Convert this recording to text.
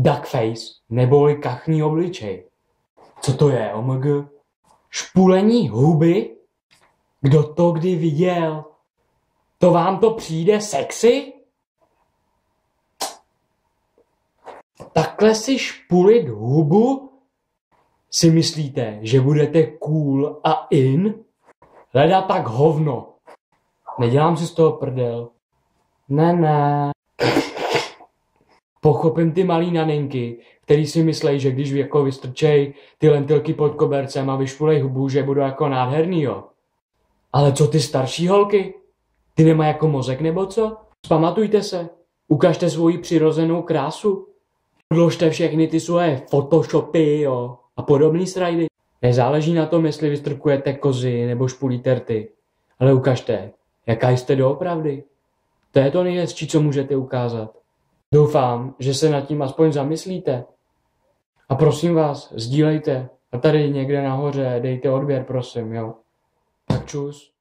duckface neboli kachní obličej. Co to je, omg? Špulení huby? Kdo to kdy viděl? To vám to přijde sexy? Takhle si špulit hubu? Si myslíte, že budete cool a in? Leda tak hovno. Nedělám si z toho prdel. Ne. Pochopím ty malý naninky, který si myslej, že když jako vystrčej ty lentilky pod kobercem a vyšpulej hubu, že budou jako nádherný, jo. Ale co ty starší holky? Ty nemají jako mozek nebo co? Vzpamatujte se. Ukažte svoji přirozenou krásu. Odložte všechny ty svoje photoshopy, jo. A podobný srajdy. Nezáleží na tom, jestli vystrkujete kozy nebo špulíte rty. Ale ukažte, jaká jste doopravdy. To je to nejhezčí, co můžete ukázat. Doufám, že se nad tím aspoň zamyslíte. A prosím vás, sdílejte. A tady někde nahoře dejte odběr, prosím, jo. Tak čus.